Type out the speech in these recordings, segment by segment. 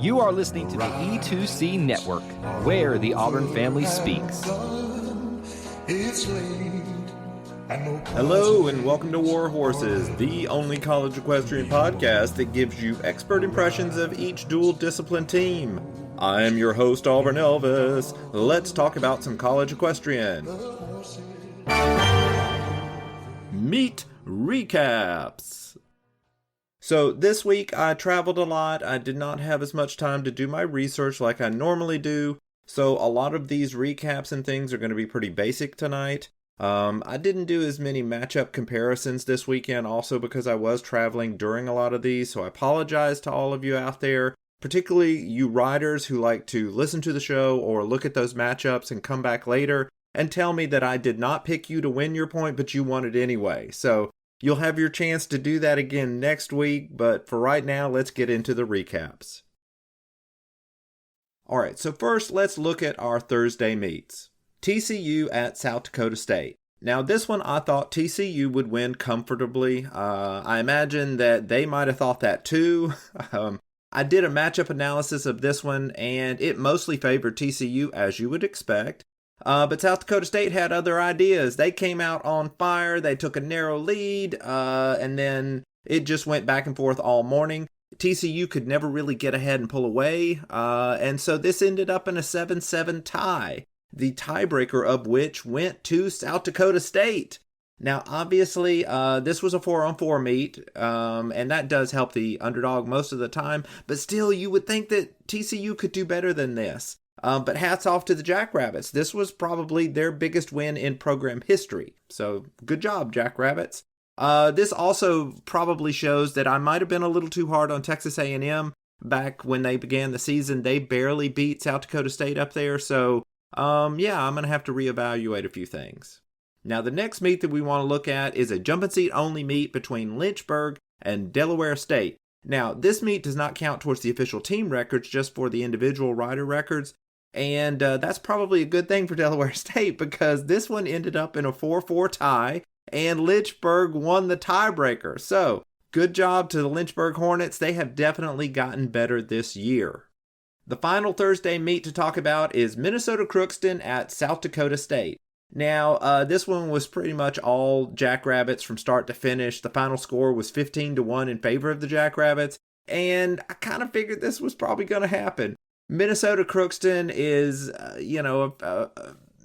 You are listening to the E2C Network, where the Auburn family speaks. Hello and welcome to War Horses, the only college equestrian podcast that gives you expert impressions of each dual discipline team. I am your host, Auburn Elvis. Let's talk about some college equestrian. Meet recaps. So this week I traveled a lot. I did not have as much time to do my research like I normally do. So a lot of these recaps and things are going to be pretty basic tonight. I didn't do as many matchup comparisons this weekend also because I was traveling during a lot of these. So I apologize to all of you out there, particularly you riders who like to listen to the show or look at those matchups and come back later and tell me that I did not pick you to win your point, but you won it anyway. So you'll have your chance to do that again next week, but for right now, let's get into the recaps. All right, so first, let's look at our Thursday meets. TCU at South Dakota State. Now, this one, I thought TCU would win comfortably. I imagine that they might have thought that too. I did a matchup analysis of this one, and it mostly favored TCU, as you would expect. But South Dakota State had other ideas. They came out on fire. They took a narrow lead, and then it just went back and forth all morning. TCU could never really get ahead and pull away, and so this ended up in a 7-7 tie, the tiebreaker of which went to South Dakota State. Now, obviously, this was a 4-on-4 meet, and that does help the underdog most of the time, but still, you would think that TCU could do better than this. But hats off to the Jackrabbits. This was probably their biggest win in program history. So good job, Jackrabbits. This also probably shows that I might have been a little too hard on Texas A&M back when they began the season. They barely beat South Dakota State up there. So, yeah, I'm going to have to reevaluate a few things. Now, the next meet that we want to look at is a jumping seat only meet between Lynchburg and Delaware State. Now, this meet does not count towards the official team records, just for the individual rider records. And that's probably a good thing for Delaware State because this one ended up in a 4-4 tie and Lynchburg won the tiebreaker. So good job to the Lynchburg Hornets. They have definitely gotten better this year. The final Thursday meet to talk about is Minnesota Crookston at South Dakota State. Now, this one was pretty much all Jackrabbits from start to finish. The final score was 15-1 in favor of the Jackrabbits. And I kind of figured this was probably going to happen. Minnesota Crookston is,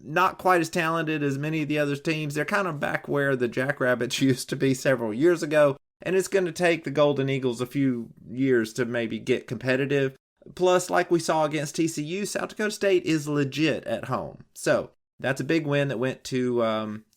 not quite as talented as many of the other teams. They're kind of back where the Jackrabbits used to be several years ago, and it's going to take the Golden Eagles a few years to maybe get competitive. Plus, like we saw against TCU, South Dakota State is legit at home. So that's a big win that went to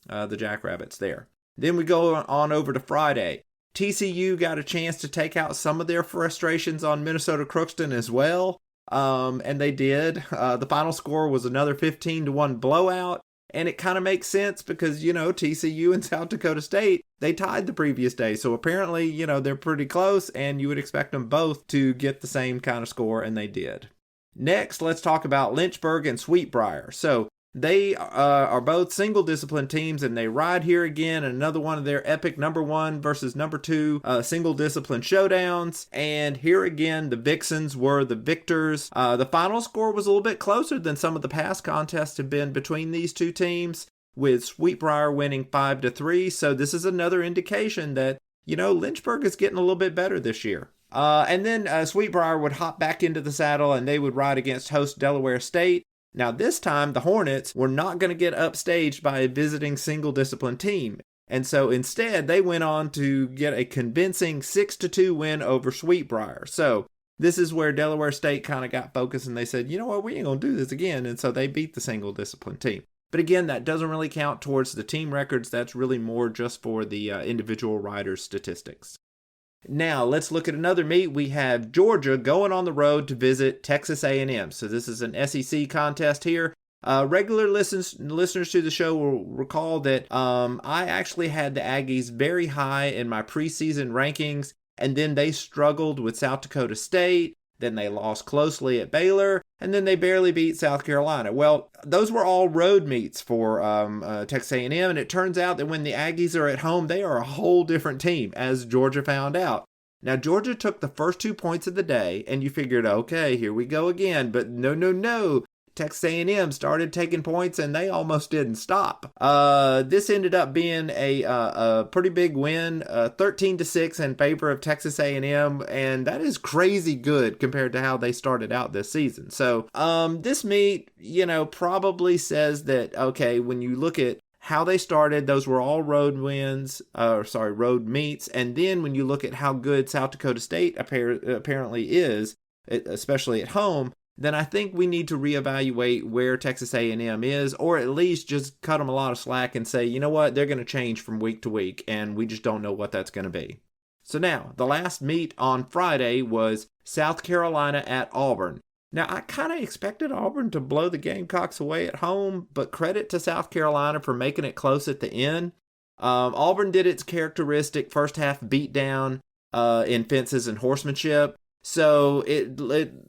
the Jackrabbits there. Then we go on over to Friday. TCU got a chance to take out some of their frustrations on Minnesota Crookston as well. And they did. The final score was another 15-1 blowout. And it kind of makes sense because, TCU and South Dakota State, they tied the previous day. So apparently, they're pretty close and you would expect them both to get the same kind of score, and they did. Next, let's talk about Lynchburg and Sweetbriar. So they are both single discipline teams, and they ride here again in another one of their epic number 1 versus number 2 single discipline showdowns. And here again, the Vixens were the victors. The final score was a little bit closer than some of the past contests have been between these two teams, with Sweetbriar winning 5-3. So this is another indication that, Lynchburg is getting a little bit better this year. And then Sweetbriar would hop back into the saddle, and they would ride against host Delaware State. Now, this time, the Hornets were not going to get upstaged by a visiting single-discipline team. And so instead, they went on to get a convincing 6-2 win over Sweetbriar. So this is where Delaware State kind of got focused, and they said, you know what, we ain't going to do this again. And so they beat the single-discipline team. But again, that doesn't really count towards the team records. That's really more just for the individual riders' statistics. Now, let's look at another meet. We have Georgia going on the road to visit Texas A&M. So this is an SEC contest here. Regular listeners to the show will recall that I actually had the Aggies very high in my preseason rankings, and then they struggled with South Dakota State. Then they lost closely at Baylor, and then they barely beat South Carolina. Well, those were all road meets for Texas A&M, and it turns out that when the Aggies are at home, they are a whole different team, as Georgia found out. Now, Georgia took the first 2 points of the day, and you figured, okay, here we go again. But no. Texas A&M started taking points, and they almost didn't stop. This ended up being a pretty big win, 13-6 in favor of Texas A&M, and that is crazy good compared to how they started out this season. So this meet, probably says that, okay, when you look at how they started, those were all road meets. And then when you look at how good South Dakota State apparently is, especially at home, then I think we need to reevaluate where Texas A&M is, or at least just cut them a lot of slack and say, you know what, they're going to change from week to week, and we just don't know what that's going to be. So now, the last meet on Friday was South Carolina at Auburn. Now, I kind of expected Auburn to blow the Gamecocks away at home, but credit to South Carolina for making it close at the end. Auburn did its characteristic first half beatdown in fences and horsemanship. So it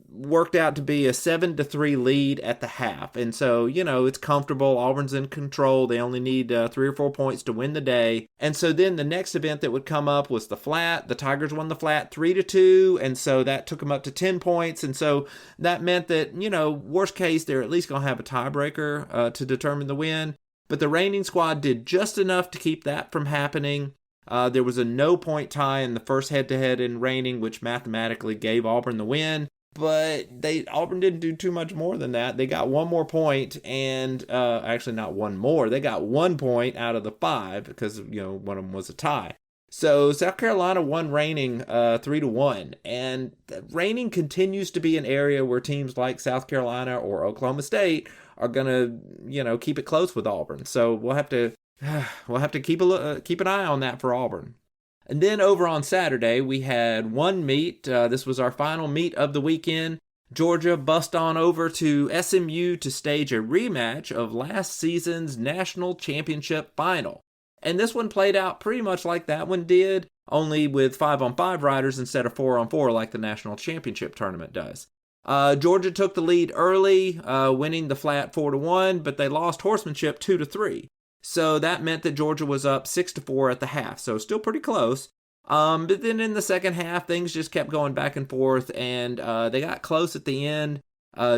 worked out to be a 7-3 lead at the half. And so, it's comfortable. Auburn's in control. They only need 3 or 4 points to win the day. And so then the next event that would come up was the flat. The Tigers won the flat 3-2. And so that took them up to 10 points. And so that meant that, worst case, they're at least going to have a tiebreaker to determine the win. But the reigning squad did just enough to keep that from happening. There was a no-point tie in the first head-to-head in reigning, which mathematically gave Auburn the win. But Auburn didn't do too much more than that. They got one more point, and actually not one more. They got 1 point out of the 5 because one of them was a tie. So South Carolina won reigning 3-1, and reigning continues to be an area where teams like South Carolina or Oklahoma State are gonna keep it close with Auburn. So we'll have to keep an eye on that for Auburn. And then over on Saturday, we had one meet. This was our final meet of the weekend. Georgia bust on over to SMU to stage a rematch of last season's national championship final. And this one played out pretty much like that one did, only with 5-on-5 riders instead of 4-on-4 like the national championship tournament does. Georgia took the lead early, winning the flat 4-1, but they lost horsemanship 2-3. So that meant that Georgia was up 6-4 at the half. So still pretty close. But then in the second half, things just kept going back and forth, and they got close at the end.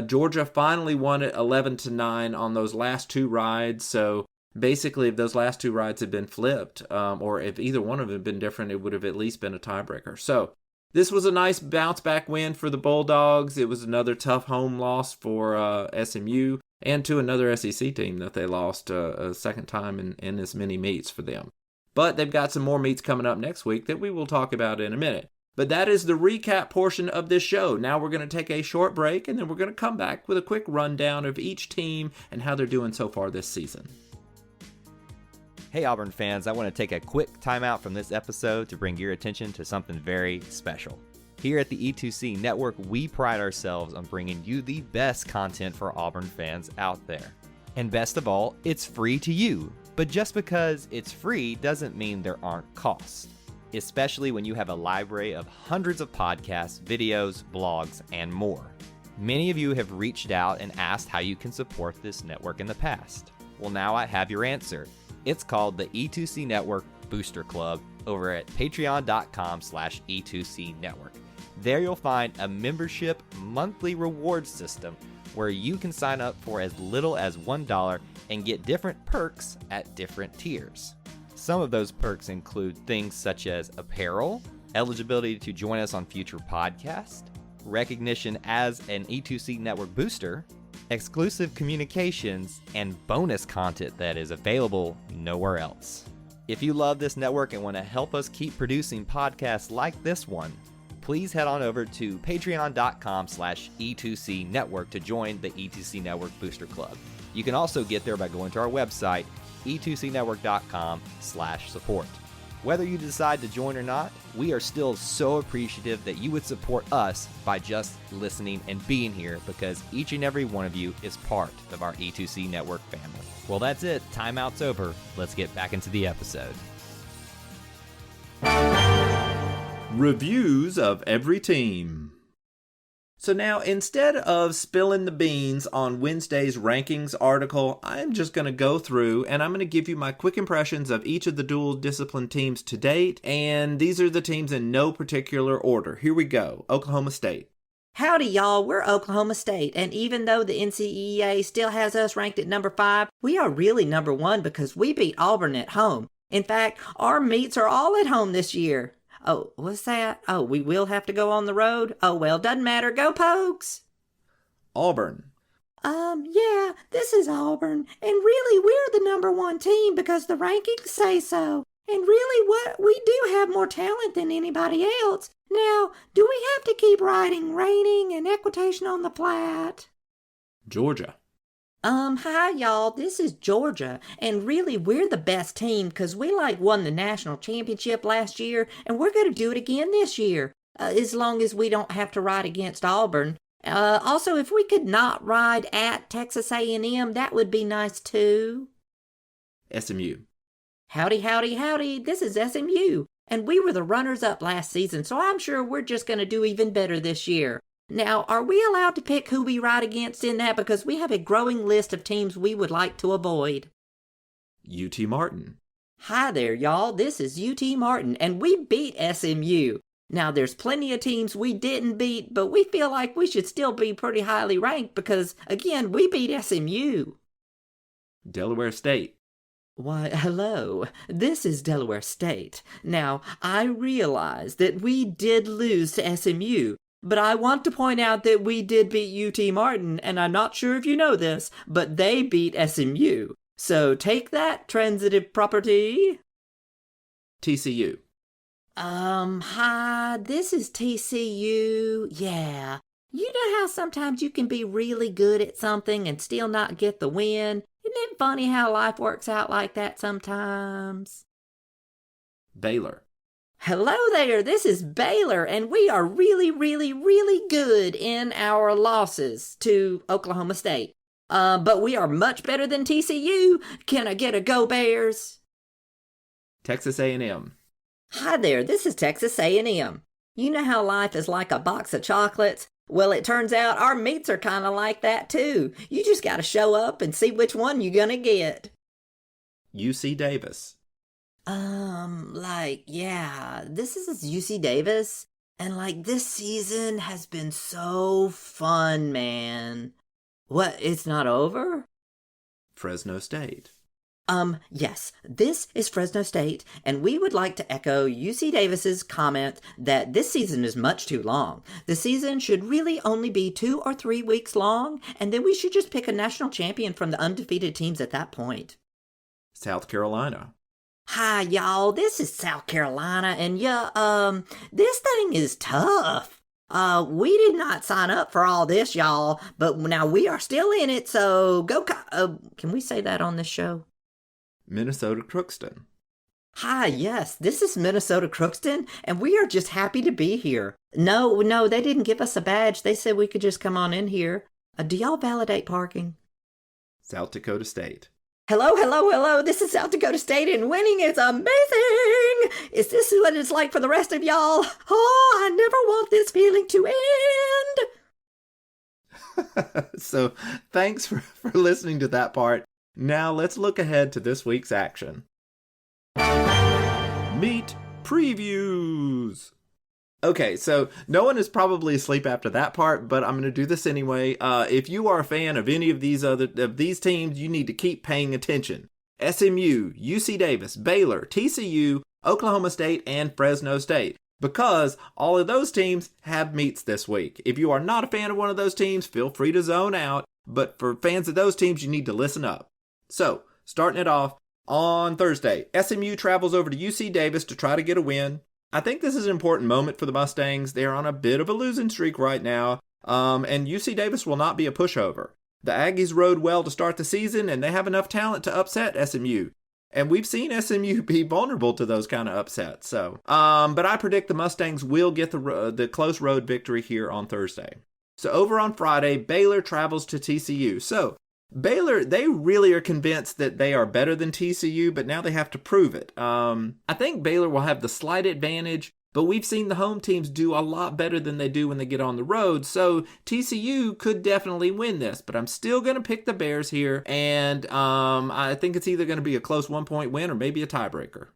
Georgia finally won it 11-9 on those last 2 rides. So basically, if those last 2 rides had been flipped, or if either one of them had been different, it would have at least been a tiebreaker. So this was a nice bounce-back win for the Bulldogs. It was another tough home loss for SMU. And to another SEC team that they lost a second time in as many meets for them. But they've got some more meets coming up next week that we will talk about in a minute. But that is the recap portion of this show. Now we're going to take a short break, and then we're going to come back with a quick rundown of each team and how they're doing so far this season. Hey Auburn fans, I want to take a quick timeout from this episode to bring your attention to something very special. Here at the E2C Network, we pride ourselves on bringing you the best content for Auburn fans out there. And best of all, it's free to you. But just because it's free doesn't mean there aren't costs, especially when you have a library of hundreds of podcasts, videos, blogs, and more. Many of you have reached out and asked how you can support this network in the past. Well, now I have your answer. It's called the E2C Network Booster Club over at patreon.com/E2C Network. There you'll find a membership monthly reward system where you can sign up for as little as $1 and get different perks at different tiers. Some of those perks include things such as apparel, eligibility to join us on future podcasts, recognition as an E2C Network booster, exclusive communications, and bonus content that is available nowhere else. If you love this network and want to help us keep producing podcasts like this one, please head on over to patreon.com/E2C Network to join the E2C Network Booster Club. You can also get there by going to our website, e2cnetwork.com/support. Whether you decide to join or not, we are still so appreciative that you would support us by just listening and being here, because each and every one of you is part of our E2C Network family. Well, that's it. Timeout's over. Let's get back into the episode. Reviews of every team. So now, instead of spilling the beans on Wednesday's rankings article, I'm just going to go through and I'm going to give you my quick impressions of each of the dual discipline teams to date. And these are the teams in no particular order. Here we go. Oklahoma State. Howdy, y'all. We're Oklahoma State, and even though the NCEA still has us ranked at number 5, we are really number 1 because we beat Auburn at home. In fact, our meets are all at home this year. Oh, what's that? Oh, we will have to go on the road? Oh, well, doesn't matter. Go Pokes! Auburn. Yeah, this is Auburn, and really we're the number 1 team because the rankings say so. And really, we do have more talent than anybody else. Now, do we have to keep riding reining and equitation on the flat? Georgia. Hi, y'all. This is Georgia, and really, we're the best team because we, won the national championship last year, and we're going to do it again this year, as long as we don't have to ride against Auburn. Also, if we could not ride at Texas A&M, that would be nice, too. SMU. Howdy, howdy, howdy. This is SMU, and we were the runners-up last season, so I'm sure we're just going to do even better this year. Now, are we allowed to pick who we ride against in that? Because we have a growing list of teams we would like to avoid. UT Martin. Hi there, y'all. This is UT Martin, and we beat SMU. Now, there's plenty of teams we didn't beat, but we feel like we should still be pretty highly ranked because, again, we beat SMU. Delaware State. Why, hello, this is Delaware State. Now, I realize that we did lose to SMU, but I want to point out that we did beat UT Martin, and I'm not sure if you know this, but they beat SMU. So take that, transitive property. TCU. Hi, this is TCU. Yeah. You know how sometimes you can be really good at something and still not get the win? Isn't it funny how life works out like that sometimes? Baylor. Hello there, this is Baylor, and we are really, really, really good in our losses to Oklahoma State. But we are much better than TCU. Can I get a Go Bears? Texas A&M. Hi there, this is Texas A&M. You know how life is like a box of chocolates? Well, it turns out our meets are kind of like that too. You just got to show up and see which one you're gonna get. UC Davis. Yeah, this is UC Davis, and this season has been so fun, man. What, it's not over? Fresno State. Yes, this is Fresno State, and we would like to echo UC Davis's comment that this season is much too long. The season should really only be 2 or 3 weeks long, and then we should just pick a national champion from the undefeated teams at that point. South Carolina. Hi, y'all, this is South Carolina, and this thing is tough. We did not sign up for all this, y'all, but now we are still in it, so go, can we say that on this show? Minnesota Crookston. Hi, yes, this is Minnesota Crookston, and we are just happy to be here. No, they didn't give us a badge. They said we could just come on in here. Do y'all validate parking? South Dakota State. Hello, this is South Dakota State, and winning is amazing! Is this what it's like for the rest of y'all? Oh, I never want this feeling to end! So, thanks for listening to that part. Now, let's look ahead to this week's action. Meet previews! Okay, so no one is probably asleep after that part, but I'm going to do this anyway. If you are a fan of any of these teams, you need to keep paying attention. SMU, UC Davis, Baylor, TCU, Oklahoma State, and Fresno State. Because all of those teams have meets this week. If you are not a fan of one of those teams, feel free to zone out. But for fans of those teams, you need to listen up. So, starting it off, on Thursday, SMU travels over to UC Davis to try to get a win. I think this is an important moment for the Mustangs. They're on a bit of a losing streak right now, and UC Davis will not be a pushover. The Aggies rode well to start the season, and they have enough talent to upset SMU. And we've seen SMU be vulnerable to those kind of upsets. So, but I predict the Mustangs will get the close road victory here on Thursday. So over on Friday, Baylor travels to TCU. So Baylor, they really are convinced that they are better than TCU, but now they have to prove it. I think Baylor will have the slight advantage But we've seen the home teams do a lot better than they do when they get on the road, so TCU could definitely win this. But I'm still going to pick the Bears here, and I think it's either going to be a close 1-point win or maybe a tiebreaker.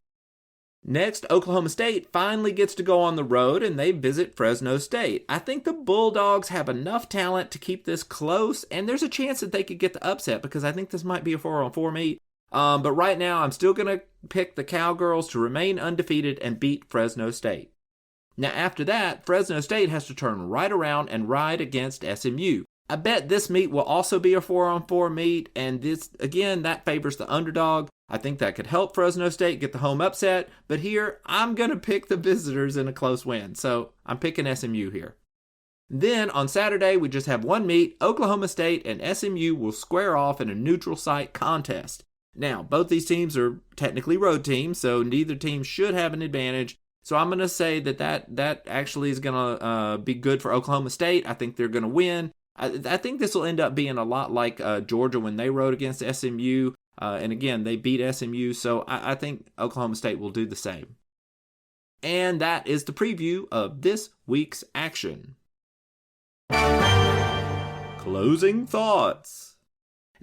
Next, Oklahoma State finally gets to go on the road and they visit Fresno State. I think the Bulldogs have enough talent to keep this close, and there's a chance that they could get the upset because I think this might be a 4-on-4 meet. But right now, I'm still going to pick the Cowgirls to remain undefeated and beat Fresno State. Now, after that, Fresno State has to turn right around and ride against SMU. I bet this meet will also be a 4-on-4 meet, and this, again, that favors the underdog. I think that could help Fresno State get the home upset, but here, I'm going to pick the visitors in a close win, so I'm picking SMU here. Then, on Saturday, we just have one meet. Oklahoma State and SMU will square off in a neutral site contest. Now, both these teams are technically road teams, so neither team should have an advantage. So I'm going to say that actually is going to be good for Oklahoma State. I think they're going to win. I think this will end up being a lot like Georgia when they rode against SMU. And again, they beat SMU, so I think Oklahoma State will do the same. And that is the preview of this week's action. Closing thoughts.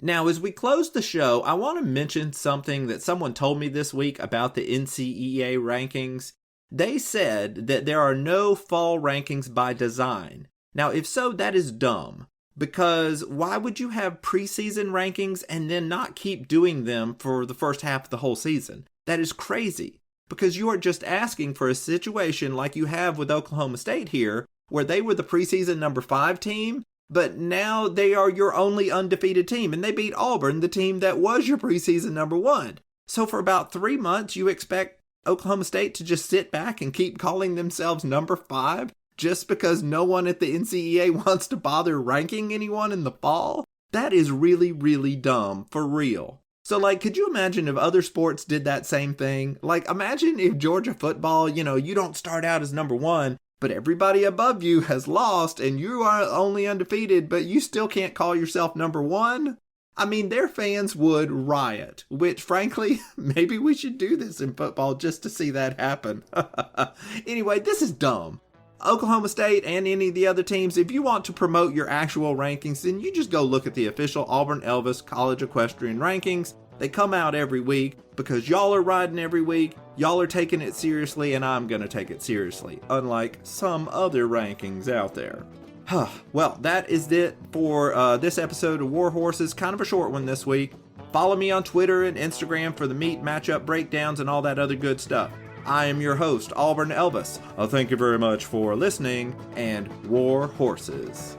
Now, as we close the show, I want to mention something that someone told me this week about the NCEA rankings. They said that there are no fall rankings by design. Now, if so, that is dumb. Because why would you have preseason rankings and then not keep doing them for the first half of the whole season? That is crazy. Because you are just asking for a situation like you have with Oklahoma State here, where they were the preseason number 5 team, but now they are your only undefeated team, and they beat Auburn, the team that was your preseason number 1. So for about 3 months, you expect Oklahoma State to just sit back and keep calling themselves number 5? Just because no one at the NCEA wants to bother ranking anyone in the fall? That is really, really dumb, for real. So, could you imagine if other sports did that same thing? Imagine if Georgia football, you don't start out as number 1, but everybody above you has lost and you are only undefeated, but you still can't call yourself number 1? I mean, their fans would riot, which frankly, maybe we should do this in football just to see that happen. Anyway, this is dumb. Oklahoma State and any of the other teams, if you want to promote your actual rankings, then you just go look at the official Auburn Elvis College Equestrian rankings. They come out every week because y'all are riding every week, y'all are taking it seriously, and I'm going to take it seriously, unlike some other rankings out there. Well, that is it for this episode of War Horses. Kind of a short one this week. Follow me on Twitter and Instagram for the meet matchup breakdowns and all that other good stuff. I am your host, Auburn Elvis. Thank you very much for listening, and War Horses.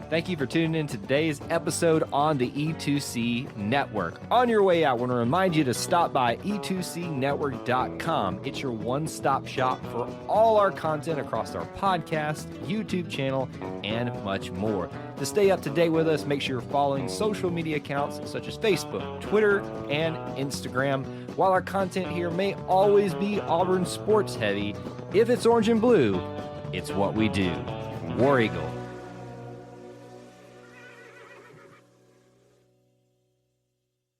Thank you for tuning in to today's episode on the E2C Network. On your way out, I want to remind you to stop by e2cnetwork.com. It's your one-stop shop for all our content across our podcast, YouTube channel, and much more. To stay up to date with us, make sure you're following social media accounts such as Facebook, Twitter, and Instagram. While our content here may always be Auburn sports heavy, if it's orange and blue, it's what we do. War Eagle.